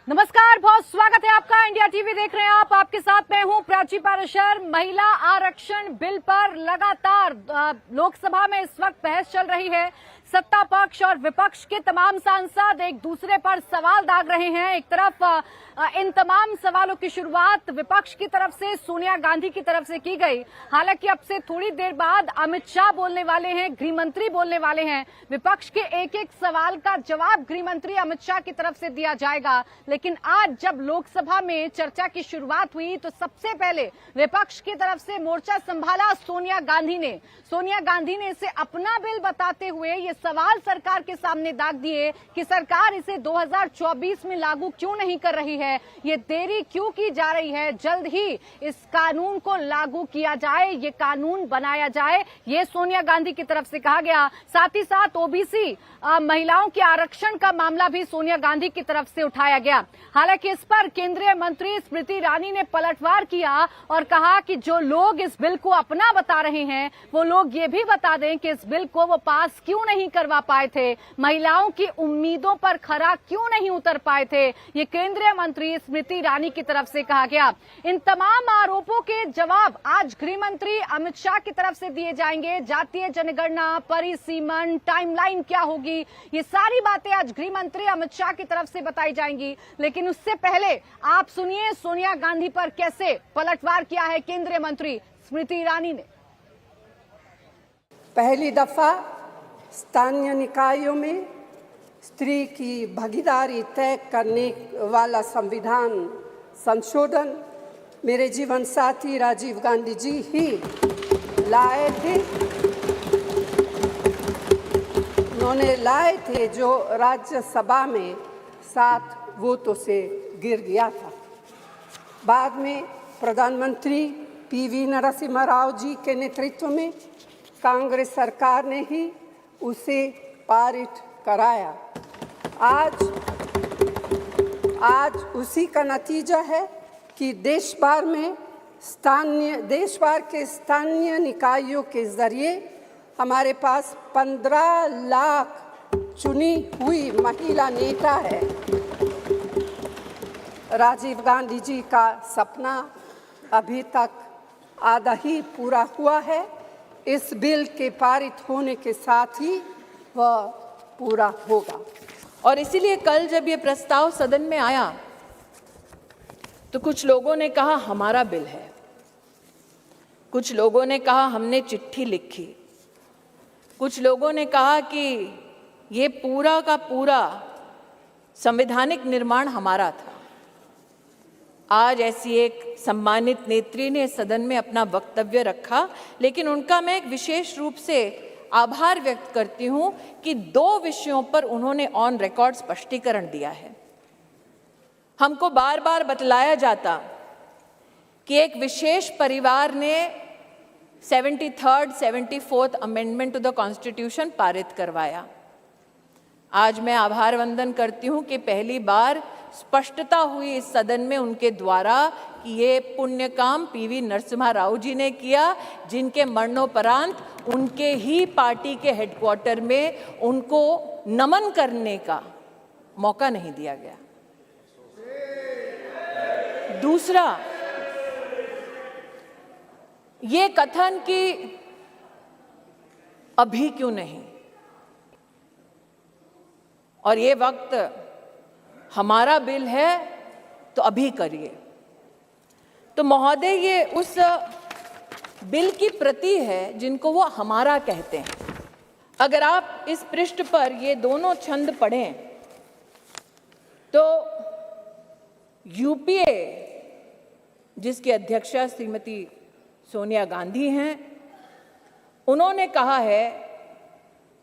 नमस्कार, बहुत स्वागत है आपका। इंडिया टीवी देख रहे हैं आप। आपके साथ मैं हूं प्राची पाराशर। महिला आरक्षण बिल पर लगातार लोकसभा में इस वक्त बहस चल रही है। सत्ता पक्ष और विपक्ष के तमाम सांसद एक दूसरे पर सवाल दाग रहे हैं। एक तरफ इन तमाम सवालों की शुरुआत विपक्ष की तरफ से सोनिया गांधी की तरफ से की गई। हालांकि अब से थोड़ी देर बाद अमित शाह बोलने वाले हैं, गृह मंत्री बोलने वाले हैं। विपक्ष के एक एक सवाल का जवाब गृह मंत्री अमित शाह की तरफ से दिया जाएगा। लेकिन आज जब लोकसभा में चर्चा की शुरुआत हुई तो सबसे पहले विपक्ष की तरफ से मोर्चा संभाला सोनिया गांधी ने। सोनिया गांधी ने इसे अपना बिल बताते हुए ये सवाल सरकार के सामने दाग दिए कि सरकार इसे 2024 में लागू क्यों नहीं कर रही है, ये देरी क्यों की जा रही है। जल्द ही इस कानून को लागू किया जाए, ये कानून बनाया जाए, ये सोनिया गांधी की तरफ से कहा गया। साथ ही साथ ओबीसी महिलाओं के आरक्षण का मामला भी सोनिया गांधी की तरफ से उठाया गया। हालांकि इस पर केंद्रीय मंत्री स्मृति ईरानी ने पलटवार किया और कहा कि जो लोग इस बिल को अपना बता रहे हैं वो लोग ये भी बता दें कि इस बिल को वो पास क्यों नहीं करवा पाए थे, महिलाओं की उम्मीदों पर खरा क्यों नहीं उतर पाए थे। ये केंद्रीय मंत्री स्मृति ईरानी की तरफ से कहा गया। इन तमाम आरोपों के जवाब आज गृह मंत्री अमित शाह की तरफ से दिए जाएंगे। जातीय जनगणना, परिसीमन, टाइमलाइन क्या होगी, ये सारी बातें आज गृह मंत्री अमित शाह की तरफ से बताई जाएंगी। लेकिन उससे पहले आप सुनिए सोनिया गांधी पर कैसे पलटवार किया है केंद्रीय मंत्री स्मृति ईरानी ने। पहली दफा स्थानीय निकायों में स्त्री की भागीदारी तय करने वाला संविधान संशोधन मेरे जीवन साथी राजीव गांधी जी ही लाए थे। उन्होंने लाए थे जो राज्यसभा में 7 वोटों से गिर गया था। बाद में प्रधानमंत्री पीवी नरसिम्हा राव जी के नेतृत्व में कांग्रेस सरकार ने ही उसे पारित कराया। आज उसी का नतीजा है कि देश भर के स्थानीय निकायों के जरिए हमारे पास 15 लाख चुनी हुई महिला नेता है। राजीव गांधी जी का सपना अभी तक आधा ही पूरा हुआ है। इस बिल के पारित होने के साथ ही वह पूरा होगा। और इसीलिए कल जब ये प्रस्ताव सदन में आया तो कुछ लोगों ने कहा हमारा बिल है, कुछ लोगों ने कहा हमने चिट्ठी लिखी, कुछ लोगों ने कहा कि ये पूरा का पूरा संवैधानिक निर्माण हमारा था। आज ऐसी एक सम्मानित नेत्री ने सदन में अपना वक्तव्य रखा, लेकिन उनका मैं एक विशेष रूप से आभार व्यक्त करती हूं कि 2 विषयों पर उन्होंने ऑन रिकॉर्ड स्पष्टीकरण दिया है। हमको बार बार बतलाया जाता कि एक विशेष परिवार ने 73rd 74th amendment to the constitution पारित करवाया। आज मैं आभार वंदन करती हूं कि पहली बार स्पष्टता हुई इस सदन में उनके द्वारा कि ये पुण्य काम पीवी नरसिम्हा राव जी ने किया, जिनके मरणोपरांत उनके ही पार्टी के हेडक्वार्टर में उनको नमन करने का मौका नहीं दिया गया। दूसरा, ये कथन कि अभी क्यों नहीं और ये वक्त हमारा बिल है तो अभी करिए। तो महोदय, ये उस बिल की प्रति है जिनको वो हमारा कहते हैं। अगर आप इस पृष्ठ पर ये दोनों छंद पढ़ें तो यूपीए, जिसकी अध्यक्षा श्रीमती सोनिया गांधी हैं, उन्होंने कहा है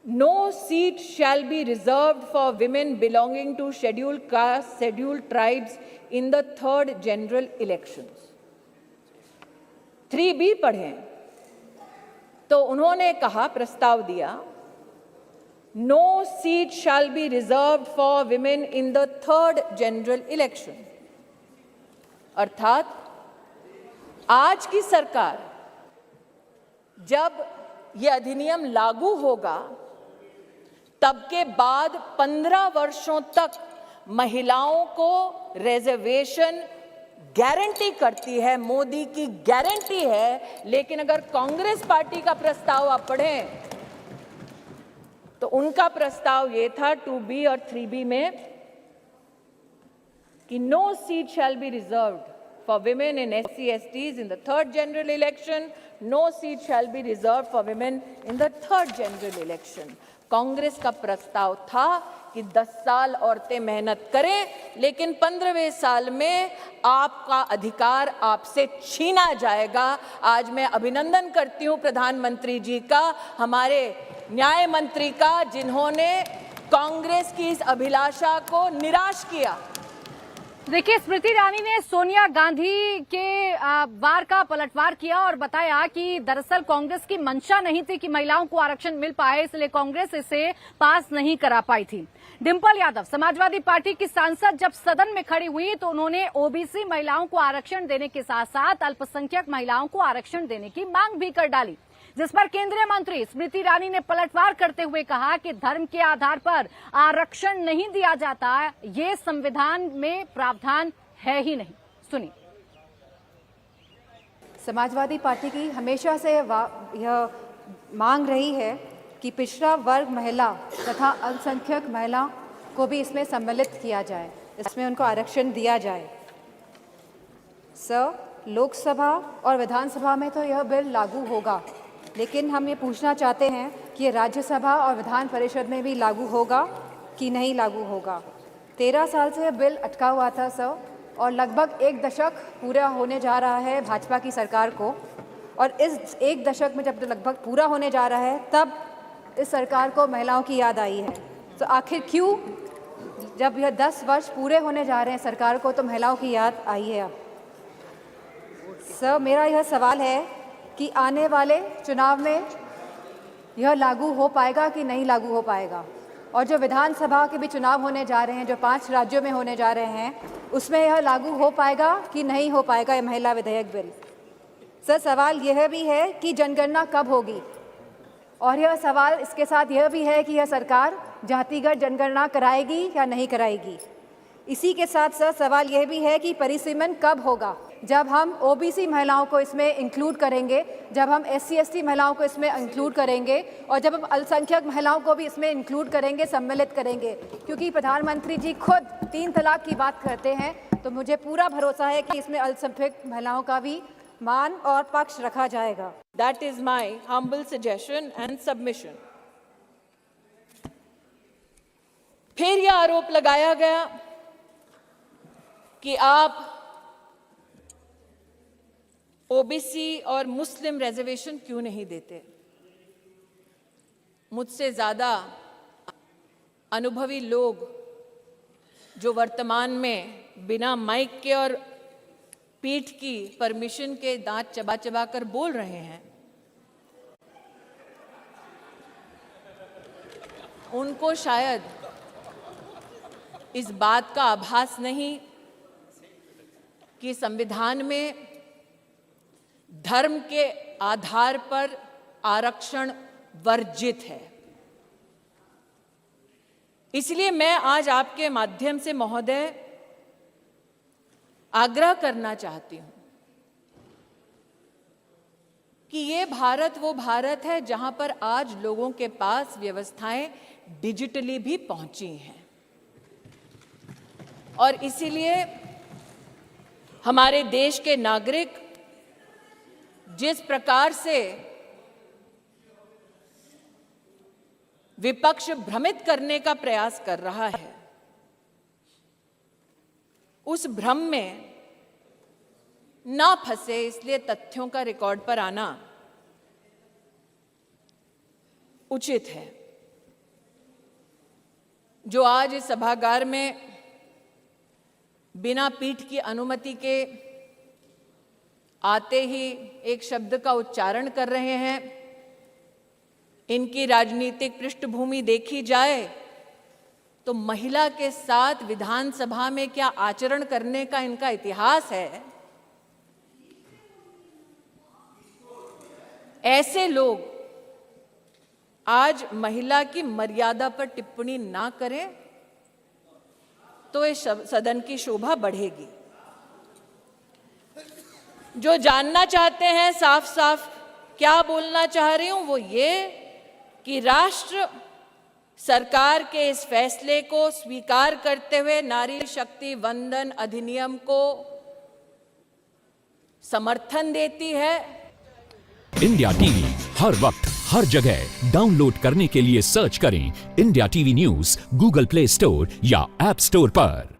No seat shall be reserved for women belonging to scheduled castes, scheduled tribes in the 3rd general elections. 3B पढ़ें तो उन्होंने कहा, प्रस्ताव दिया, No seat shall be reserved for women in the 3rd general election. अर्थात आज की सरकार जब ये अधिनियम लागू होगा तब के बाद 15 वर्षों तक महिलाओं को रिजर्वेशन गारंटी करती है, मोदी की गारंटी है। लेकिन अगर कांग्रेस पार्टी का प्रस्ताव आप पढ़ें तो उनका प्रस्ताव ये था 2B और 3B में कि no seat shall be reserved for women in SC/STs in the third general election. No seat shall be reserved for women in the third general election. Congress का प्रस्ताव था कि 10 साल औरतें मेहनत करें, लेकिन 15वें साल में आपका अधिकार आपसे छीना जाएगा। आज मैं अभिनंदन करती हूं प्रधानमंत्री जी का, हमारे न्याय मंत्री का, जिन्होंने कांग्रेस की इस अभिलाषा को निराश किया। देखिए, स्मृति ईरानी ने सोनिया गांधी के वार का पलटवार किया और बताया कि दरअसल कांग्रेस की मंशा नहीं थी कि महिलाओं को आरक्षण मिल पाए, इसलिए कांग्रेस इसे पास नहीं करा पाई थी। डिंपल यादव समाजवादी पार्टी की सांसद जब सदन में खड़ी हुई तो उन्होंने ओबीसी महिलाओं को आरक्षण देने के साथ साथ अल्पसंख्यक महिलाओं को आरक्षण देने की मांग भी कर डाली, जिस पर केंद्रीय मंत्री स्मृति ईरानी ने पलटवार करते हुए कहा कि धर्म के आधार पर आरक्षण नहीं दिया जाता, ये संविधान में प्रावधान है ही नहीं। सुनिए। समाजवादी पार्टी की हमेशा से यह मांग रही है कि पिछड़ा वर्ग महिला तथा अल्पसंख्यक महिला को भी इसमें सम्मिलित किया जाए, इसमें उनको आरक्षण दिया जाए। लोकसभा और विधानसभा में तो यह बिल लागू होगा, लेकिन हम ये पूछना चाहते हैं कि राज्यसभा और विधान परिषद में भी लागू होगा कि नहीं लागू होगा। 13 साल से यह बिल अटका हुआ था सर, और लगभग 1 दशक पूरा होने जा रहा है भाजपा की सरकार को, और इस 1 दशक में जब लगभग पूरा होने जा रहा है तब इस सरकार को महिलाओं की याद आई है। तो आखिर क्यों, जब यह 10 वर्ष पूरे होने जा रहे हैं सरकार को, तो महिलाओं की याद आई है अब। सर, मेरा यह सवाल है कि आने वाले चुनाव में यह लागू हो पाएगा कि नहीं लागू हो पाएगा, और जो विधानसभा के भी चुनाव होने जा रहे हैं, जो 5 राज्यों में होने जा रहे हैं, उसमें यह लागू हो पाएगा कि नहीं हो पाएगा यह महिला विधेयक बिल। सर, सवाल यह भी है कि जनगणना कब होगी, और यह सवाल इसके साथ यह भी है कि यह सरकार जातिगत जनगणना कराएगी या नहीं कराएगी। इसी के साथ सर सवाल यह भी है कि परिसीमन कब होगा, जब हम ओबीसी महिलाओं को इसमें इंक्लूड करेंगे, जब हम SC/ST महिलाओं को इसमें इंक्लूड करेंगे, और जब हम अल्पसंख्यक महिलाओं को भी इसमें इंक्लूड करेंगे, सम्मिलित करेंगे। क्योंकि प्रधानमंत्री जी खुद 3 तलाक की बात करते हैं, तो मुझे पूरा भरोसा है कि इसमें अल्पसंख्यक महिलाओं का भी मान और पक्ष रखा जाएगा। That is my humble suggestion and submission. फिर यह आरोप लगाया गया कि आप ओबीसी और मुस्लिम रिजर्वेशन क्यों नहीं देते। मुझसे ज्यादा अनुभवी लोग जो वर्तमान में बिना माइक के और पीठ की परमिशन के दांत चबा चबा कर बोल रहे हैं, उनको शायद इस बात का आभास नहीं कि संविधान में धर्म के आधार पर आरक्षण वर्जित है। इसलिए मैं आज आपके माध्यम से महोदय आग्रह करना चाहती हूं कि ये भारत वो भारत है जहां पर आज लोगों के पास व्यवस्थाएं डिजिटली भी पहुंची हैं, और इसीलिए हमारे देश के नागरिक जिस प्रकार से विपक्ष भ्रमित करने का प्रयास कर रहा है, उस भ्रम में ना फंसे, इसलिए तथ्यों का रिकॉर्ड पर आना उचित है। जो आज इस सभागार में बिना पीठ की अनुमति के आते ही एक शब्द का उच्चारण कर रहे हैं, इनकी राजनीतिक पृष्ठभूमि देखी जाए तो महिला के साथ विधानसभा में क्या आचरण करने का इनका इतिहास है। ऐसे लोग आज महिला की मर्यादा पर टिप्पणी ना करें, तो इस सदन की शोभा बढ़ेगी। जो जानना चाहते हैं साफ साफ क्या बोलना चाह रही हूं, वो ये कि राष्ट्र सरकार के इस फैसले को स्वीकार करते हुए नारी शक्ति वंदन अधिनियम को समर्थन देती है। इंडिया टीवी हर वक्त हर जगह डाउनलोड करने के लिए सर्च करें India TV news Google play store या ऐप स्टोर पर।